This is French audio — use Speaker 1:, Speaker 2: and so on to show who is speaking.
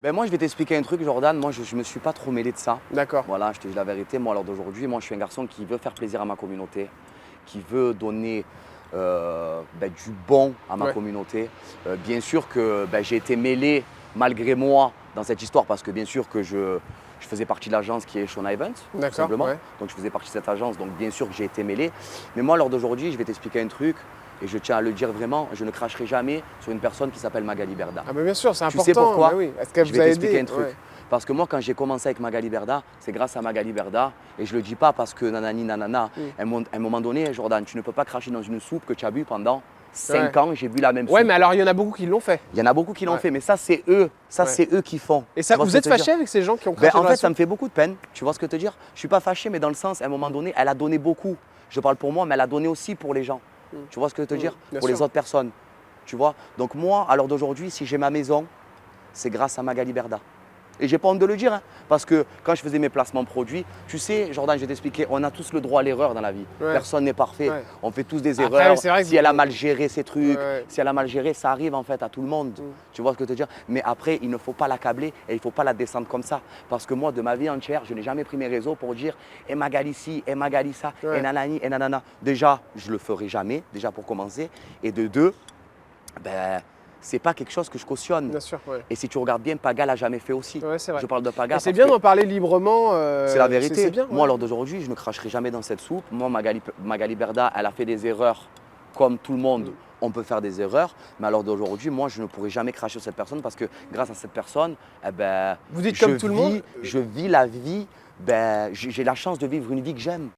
Speaker 1: Ben moi, je vais t'expliquer un truc, Jordan. Moi, je ne me suis pas trop mêlé de ça.
Speaker 2: D'accord.
Speaker 1: Voilà, je te dis la vérité. Moi, à l'heure d'aujourd'hui, moi, je suis un garçon qui veut faire plaisir à ma communauté, qui veut donner du bon à ma
Speaker 2: Ouais.
Speaker 1: communauté. Bien sûr que j'ai été mêlé malgré moi dans cette histoire parce que bien sûr que je faisais partie de l'agence qui est Shona Evans, tout
Speaker 2: D'accord,
Speaker 1: simplement.
Speaker 2: ouais.
Speaker 1: Donc, je faisais partie de cette agence, donc bien sûr que j'ai été mêlé. Mais moi, à l'heure d'aujourd'hui, je vais t'expliquer un truc et je tiens à le dire vraiment, je ne cracherai jamais sur une personne qui s'appelle Magali Berda.
Speaker 2: Ah bah bien sûr, c'est
Speaker 1: Tu
Speaker 2: important.
Speaker 1: sais pourquoi?
Speaker 2: Bah oui. Est-ce qu'elle
Speaker 1: Je
Speaker 2: vous
Speaker 1: vais
Speaker 2: a
Speaker 1: t'expliquer
Speaker 2: aidé?
Speaker 1: un truc.
Speaker 2: Ouais.
Speaker 1: Parce que moi, quand j'ai commencé avec Magali Berda, c'est grâce à Magali Berda. Et je ne le dis pas parce que nanani nanana. À un moment donné, Jordan, tu ne peux pas cracher dans une soupe que tu as bu pendant 5
Speaker 2: Ouais.
Speaker 1: ans. J'ai bu la même
Speaker 2: Ouais,
Speaker 1: soupe.
Speaker 2: mais alors il y en a beaucoup qui l'ont fait.
Speaker 1: Il y en a beaucoup qui l'ont
Speaker 2: Ouais.
Speaker 1: fait, mais ça, c'est eux. Ça,
Speaker 2: Ouais.
Speaker 1: c'est eux qui font.
Speaker 2: Et ça,
Speaker 1: Tu vois
Speaker 2: vous
Speaker 1: ce que
Speaker 2: êtes
Speaker 1: je veux te
Speaker 2: fâché
Speaker 1: dire?
Speaker 2: avec ces gens qui ont craché
Speaker 1: En
Speaker 2: dans la
Speaker 1: fait, ça
Speaker 2: soupe?
Speaker 1: me fait beaucoup de peine. Tu vois ce que je veux te dire? Je ne suis pas fâché, mais dans le sens, à un moment donné, elle a donné beaucoup. Je parle pour moi, mais elle a donné aussi pour les gens. Tu vois ce que je veux te dire?
Speaker 2: Bien
Speaker 1: Pour les
Speaker 2: sûr.
Speaker 1: autres personnes. Tu vois? Donc moi, à l'heure d'aujourd'hui, si j'ai ma maison, c'est grâce à Magali Berda. Et j'ai pas honte de le dire, hein, parce que quand je faisais mes placements produits, tu sais, Jordan, je vais t'expliquer, on a tous le droit à l'erreur dans la vie.
Speaker 2: Ouais.
Speaker 1: Personne n'est parfait.
Speaker 2: Ouais.
Speaker 1: On fait tous des
Speaker 2: Après,
Speaker 1: erreurs.
Speaker 2: c'est vrai que
Speaker 1: Si elle a mal géré ses trucs,
Speaker 2: Ouais.
Speaker 1: si elle a mal géré, ça arrive en fait à tout le monde. Tu vois ce que je veux te dire? Mais après, il ne faut pas l'accabler et il ne faut pas la descendre comme ça. Parce que moi, de ma vie entière, je n'ai jamais pris mes réseaux pour dire et Magali ci, et Magali ça,
Speaker 2: Ouais.
Speaker 1: et nanani, et nanana. Déjà, je le ferai jamais, déjà pour commencer. Et de deux, c'est pas quelque chose que je cautionne.
Speaker 2: Bien sûr, ouais.
Speaker 1: Et si tu regardes bien, Paga l'a jamais fait aussi.
Speaker 2: Ouais, c'est vrai.
Speaker 1: Je parle de Paga.
Speaker 2: Et c'est
Speaker 1: parce
Speaker 2: bien
Speaker 1: que
Speaker 2: d'en parler librement.
Speaker 1: c'est la vérité.
Speaker 2: C'est bien.
Speaker 1: Moi, lors d'aujourd'hui, je ne cracherai jamais dans cette soupe. Moi, Magali Berda, elle a fait des erreurs comme tout le monde. On peut faire des erreurs, mais à l'heure d'aujourd'hui, moi, je ne pourrai jamais cracher sur cette personne parce que grâce à cette personne,
Speaker 2: Vous dites comme tout le monde.
Speaker 1: je vis la vie, j'ai la chance de vivre une vie que j'aime.